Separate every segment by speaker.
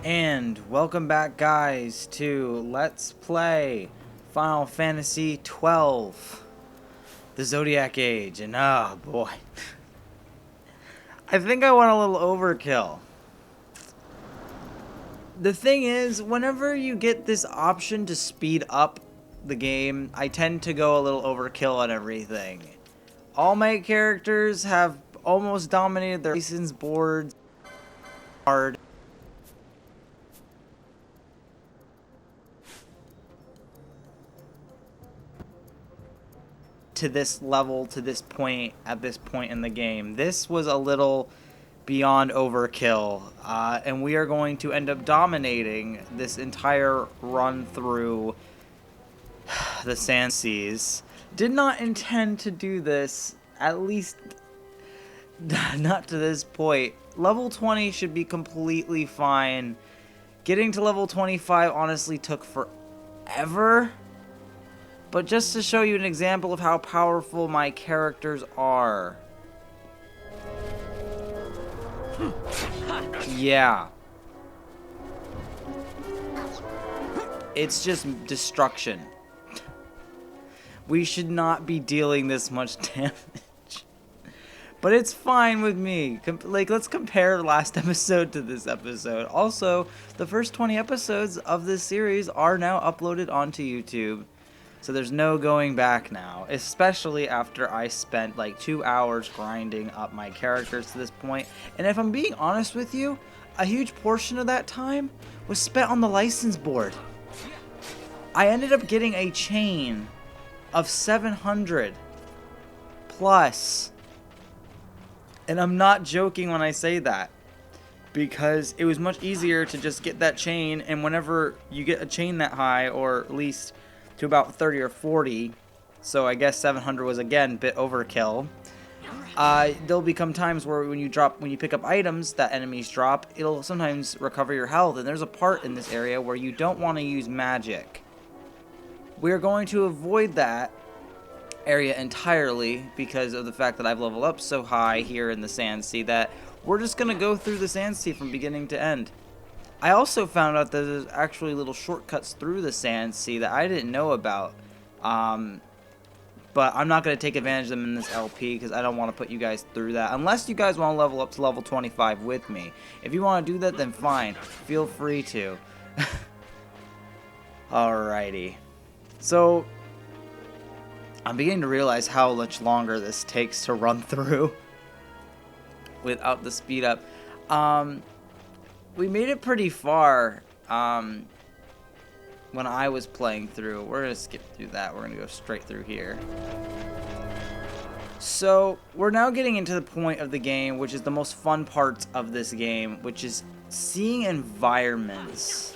Speaker 1: And welcome back, guys, to Let's Play Final Fantasy XII, the Zodiac Age. And oh boy, I think I went a little overkill. The thing is, whenever you get this option to speed up the game, I tend to go a little overkill on everything. All my characters have almost dominated their license boards hard. To this level, to this point, at this point in the game. This was a little beyond overkill, and we are going to end up dominating this entire run through the Sand Seas. Did not intend to do this, at least not to this point. Level 20 should be completely fine. Getting to level 25 honestly took forever. But just to show you an example of how powerful my characters are. Yeah. It's just destruction. We should not be dealing this much damage. But it's fine with me. Let's compare last episode to this episode. Also, the first 20 episodes of this series are now uploaded onto YouTube. So there's no going back now, especially after I spent like 2 hours grinding up my characters to this point. And if I'm being honest with you, a huge portion of that time was spent on the license board. I ended up getting a chain of 700 plus. And I'm not joking when I say that, because it was much easier to just get that chain, and whenever you get a chain that high, or at least to about 30 or 40, so I guess 700 was again a bit overkill. There'll become times where when you pick up items that enemies drop, it'll sometimes recover your health, and there's a part in this area where you don't want to use magic. We're going to avoid that area entirely because of the fact that I've leveled up so high here in the Sand Sea that we're just going to go through the Sand Sea from beginning to end. I also found out that there's actually little shortcuts through the Sand Sea that I didn't know about. But I'm not going to take advantage of them in this LP because I don't want to put you guys through that. Unless you guys want to level up to level 25 with me. If you want to do that, then fine. Feel free to. Alrighty. So, I'm beginning to realize how much longer this takes to run through without the speed up. We made it pretty far when I was playing through. We're going to skip through that. We're going to go straight through here. So, we're now getting into the point of the game, which is the most fun part of this game, which is seeing environments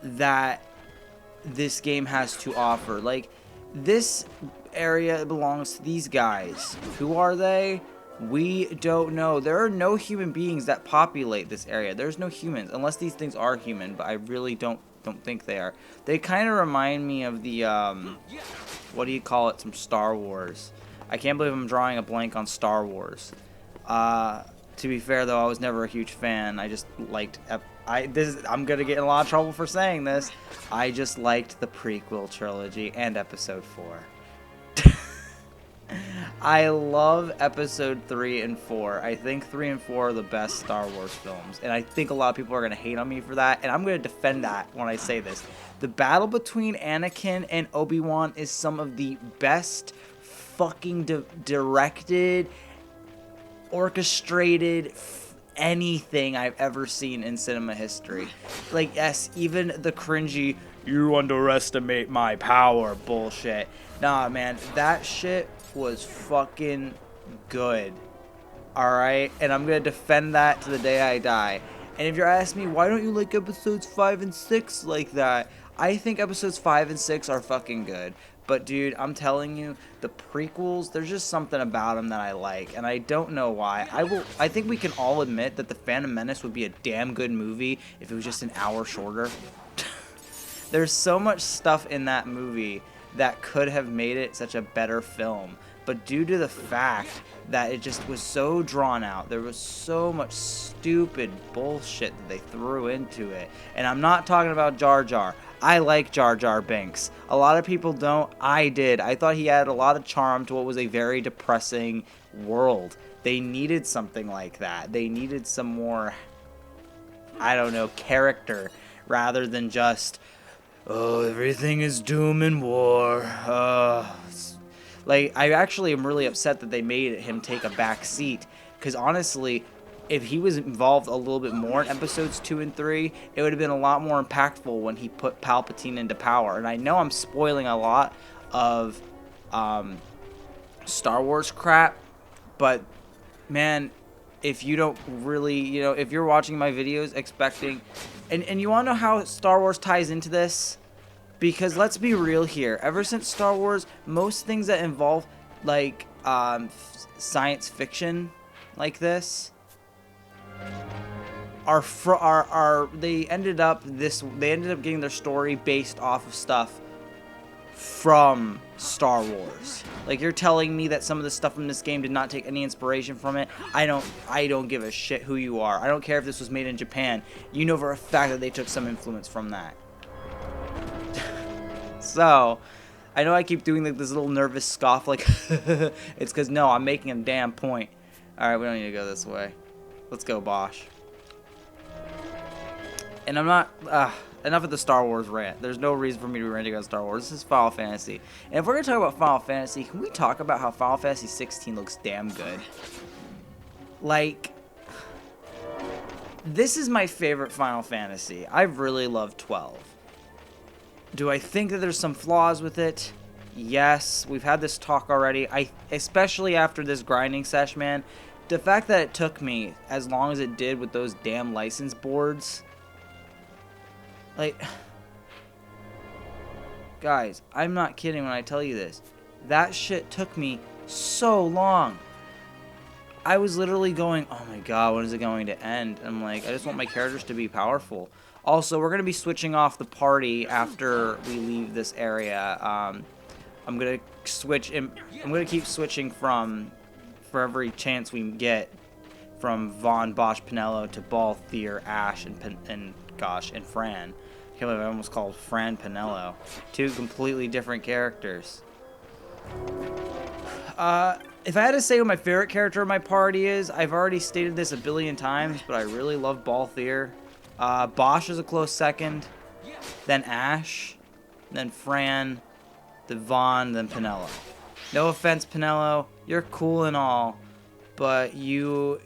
Speaker 1: that this game has to offer. Like, this area belongs to these guys. Who are they? We don't know. There are no human beings that populate this area. There's no humans, unless these things are human, but I really don't think they are. They kind of remind me of the, what do you call it, from Star Wars. I can't believe I'm drawing a blank on Star Wars. To be fair, though, I was never a huge fan. I just liked, I'm gonna get in a lot of trouble for saying this. I just liked the prequel trilogy and episode 4. I love episode 3 and 4. I think 3 and 4 are the best Star Wars films, and I think a lot of people are going to hate on me for that, and I'm going to defend that when I say this. The battle between Anakin and Obi-Wan is some of the best fucking directed, orchestrated anything I've ever seen in cinema history. Like, yes, even the cringy, you underestimate my power bullshit. Nah, man, that shit was fucking good. Alright? And I'm gonna defend that to the day I die. And if you're asking me, why don't you like episodes 5 and 6 like that? I think episodes 5 and 6 are fucking good. But dude, I'm telling you, the prequels, there's just something about them that I like, and I don't know why. I think we can all admit that The Phantom Menace would be a damn good movie if it was just an hour shorter. There's so much stuff in that movie that could have made it such a better film. But but due to the fact that it just was so drawn out, there was so much stupid bullshit that they threw into it. And I'm not talking about Jar Jar. I like Jar Jar Binks. A lot of people don't. I did. I thought he added a lot of charm to what was a very depressing world. They needed something like that. They needed some more, I don't know, character rather than just, oh, everything is doom and war. Like, I actually am really upset that they made him take a back seat, because honestly, if he was involved a little bit more in episodes 2 and 3, it would have been a lot more impactful when he put Palpatine into power. And I know I'm spoiling a lot of Star Wars crap, but man, if you don't really, you know, if you're watching my videos expecting, and you want to know how Star Wars ties into this? Because let's be real here, ever since Star Wars, most things that involve like science fiction like this they ended up getting their story based off of stuff from Star Wars. Like, you're telling me that some of the stuff in this game did not take any inspiration from it? I don't give a shit who you are. I don't care if this was made in Japan. You know for a fact that they took some influence from that. So, I know I keep doing like this little nervous scoff, like, it's because, no, I'm making a damn point. Alright, we don't need to go this way. Let's go, Bosch. And I'm not, enough of the Star Wars rant. There's no reason for me to be ranting about Star Wars. This is Final Fantasy. And if we're going to talk about Final Fantasy, can we talk about how Final Fantasy 16 looks damn good? Like, this is my favorite Final Fantasy. I really love 12. Do I think that there's some flaws with it? Yes, we've had this talk already. Especially after this grinding sesh, man. The fact that it took me as long as it did with those damn license boards. Like, guys, I'm not kidding when I tell you this. That shit took me so long. I was literally going, oh my god, when is it going to end? And I'm like, I just want my characters to be powerful. Also, we're going to be switching off the party after we leave this area. I'm going to switch, I'm going to keep switching for every chance we get, from Vaughn, Bosch, Pinello to Ball, Thier, Ash, and Fran. I can't believe I almost called Fran Pinello. Two completely different characters. If I had to say who my favorite character of my party is, I've already stated this a billion times, but I really love Ball Thier. Bosch is a close second, then Ash, then Fran, then Vaughn, then Pinello. No offense, Pinello, you're cool and all, but you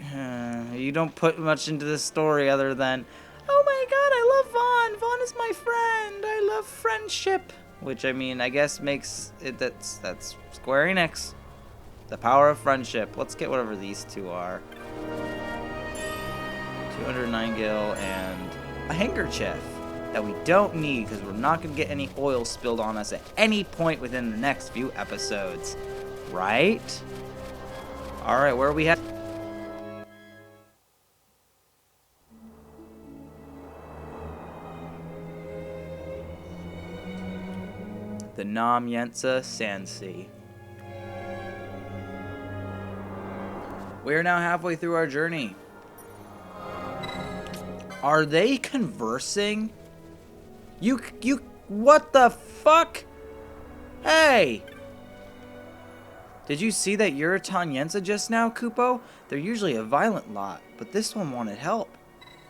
Speaker 1: don't put much into this story other than, oh my god, I love Vaughn. Vaughn is my friend. I love friendship. Which, I mean, I guess makes it, that's Square Enix. The power of friendship. Let's get whatever these two are. 209 gil and a handkerchief that we don't need because we're not going to get any oil spilled on us at any point within the next few episodes. Right? Alright, where are we at? The Nam Yensa Sansi. We are now halfway through our journey. Are they conversing? You, what the fuck? Hey! Did you see that Yuritan Yensa just now, Kupo? They're usually a violent lot, but this one wanted help.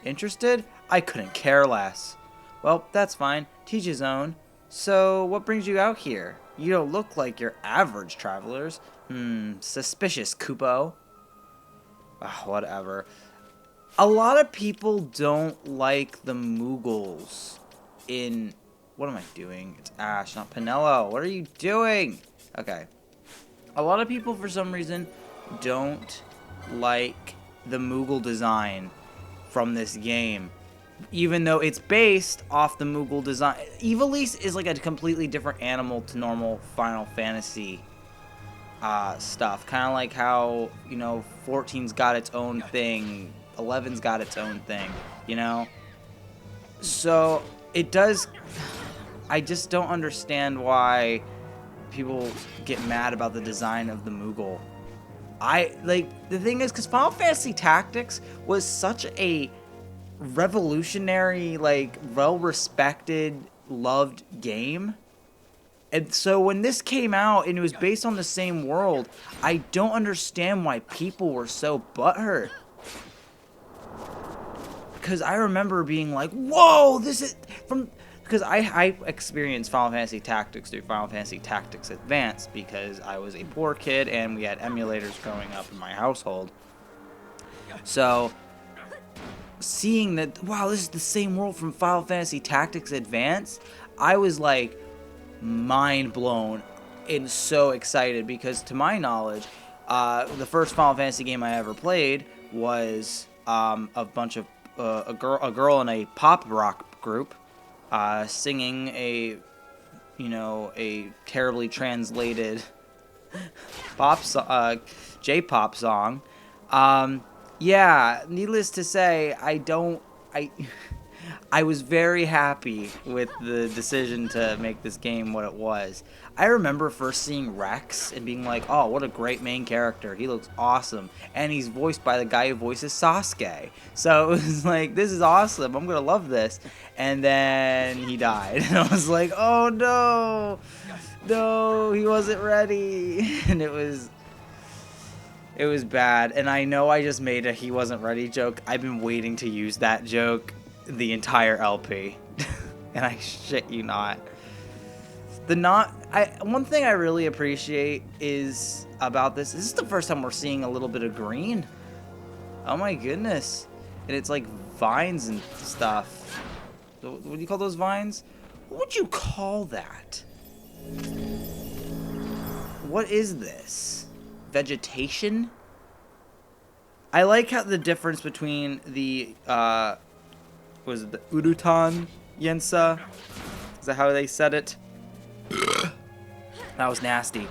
Speaker 1: Interested? I couldn't care less. Well, that's fine. Teach his own. So, what brings you out here? You don't look like your average travelers. Suspicious, Kupo. Whatever. A lot of people don't like the Mughals in... What am I doing? It's Ash, not Pinello. What are you doing? Okay. A lot of people, for some reason, don't like the Mughal design from this game. Even though it's based off the Mughal design. Ivalice is like a completely different animal to normal Final Fantasy stuff. Kind of like how, you know, 14's got its own thing. 11's got its own thing, you know? So, it does... I just don't understand why people get mad about the design of the Moogle. The thing is, because Final Fantasy Tactics was such a revolutionary, like, well-respected, loved game. And so when this came out and it was based on the same world, I don't understand why people were so butthurt. Because I remember being like, whoa, this is from... Because I experienced Final Fantasy Tactics through Final Fantasy Tactics Advance because I was a poor kid and we had emulators growing up in my household. So, seeing that, wow, this is the same world from Final Fantasy Tactics Advance, I was like mind blown and so excited because, to my knowledge, the first Final Fantasy game I ever played was a bunch of a girl in a pop rock group. Singing a terribly translated J-pop song. Yeah, needless to say, I was very happy with the decision to make this game what it was. I remember first seeing Rex and being like, oh, what a great main character. He looks awesome. And he's voiced by the guy who voices Sasuke. So it was like, this is awesome. I'm going to love this. And then he died. And I was like, oh, no. No, he wasn't ready. And it was bad. And I know I just made a he wasn't ready joke. I've been waiting to use that joke the entire LP. And I shit you not. One thing I really appreciate is about this is the first time we're seeing a little bit of green. Oh my goodness. And it's like vines and stuff. What do you call those vines? What would you call that? What is this? Vegetation? I like how the difference between the was it the Urutan Yensa? Is that how they said it? That was nasty.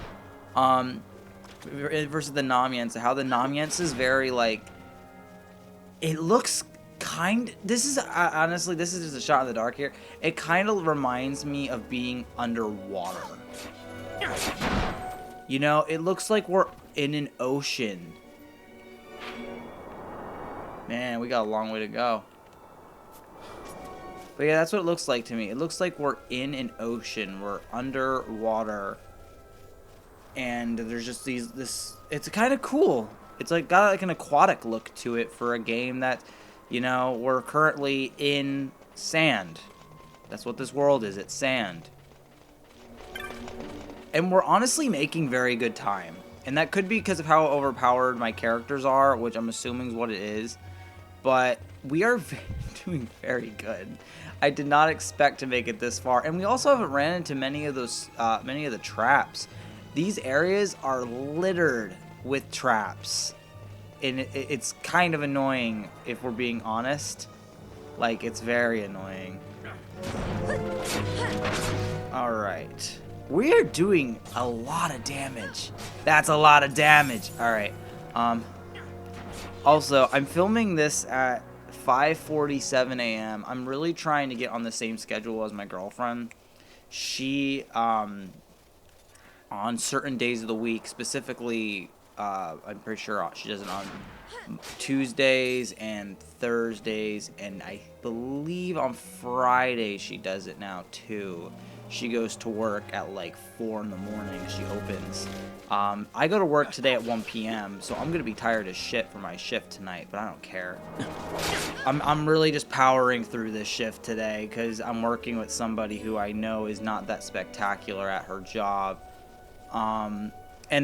Speaker 1: Versus the Nam Yensa. How the Nam Yensa is very, like, it looks this is honestly, this is just a shot in the dark here. It kind of reminds me of being underwater. You know, it looks like we're in an ocean. Man, we got a long way to go. But yeah, that's what it looks like to me. It looks like we're in an ocean. We're underwater. And there's just it's kind of cool. It's like got like an aquatic look to it for a game that, you know, we're currently in sand. That's what this world is. It's sand. And we're honestly making very good time. And that could be because of how overpowered my characters are, which I'm assuming is what it is. But we are doing very good. I did not expect to make it this far. And we also haven't ran into many of the traps. These areas are littered with traps. And it's kind of annoying if we're being honest. Like, it's very annoying. Alright. We are doing a lot of damage. That's a lot of damage. Alright. Also, I'm filming this at 5:47 a.m. I'm really trying to get on the same schedule as my girlfriend. She, on certain days of the week, specifically, I'm pretty sure she does it on Tuesdays and Thursdays, and I believe on Fridays she does it now too. She goes to work at like 4 in the morning. She opens. I go to work today at 1 p.m., so I'm gonna be tired as shit for my shift tonight, but I don't care. I'm really just powering through this shift today because I'm working with somebody who I know is not that spectacular at her job. And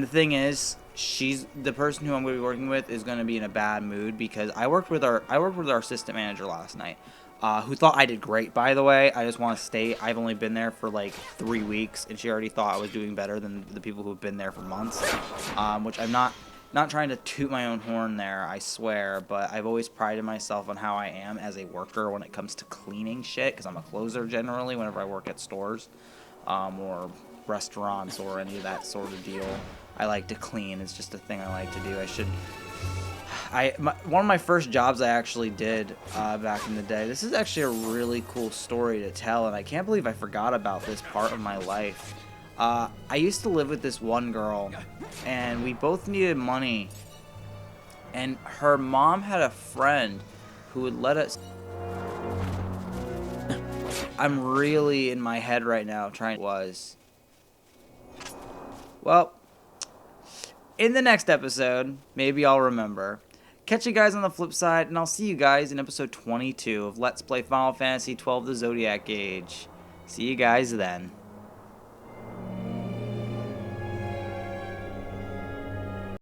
Speaker 1: the thing is, the person who I'm going to be working with is going to be in a bad mood because I worked with our assistant manager last night, who thought I did great, by the way. I just want to state I've only been there for like 3 weeks, and she already thought I was doing better than the people who've been there for months, which I'm not trying to toot my own horn there, I swear, but I've always prided myself on how I am as a worker when it comes to cleaning shit, because I'm a closer generally whenever I work at stores, or restaurants or any of that sort of deal. I like to clean. It's just a thing I like to do. One of my first jobs I actually did back in the day. This is actually a really cool story to tell, and I can't believe I forgot about this part of my life. I used to live with this one girl, and we both needed money. And her mom had a friend who would let us... I'm really in my head right now trying... Well, in the next episode, maybe I'll remember. Catch you guys on the flip side, and I'll see you guys in episode 22 of Let's Play Final Fantasy XII: The Zodiac Age. See you guys then.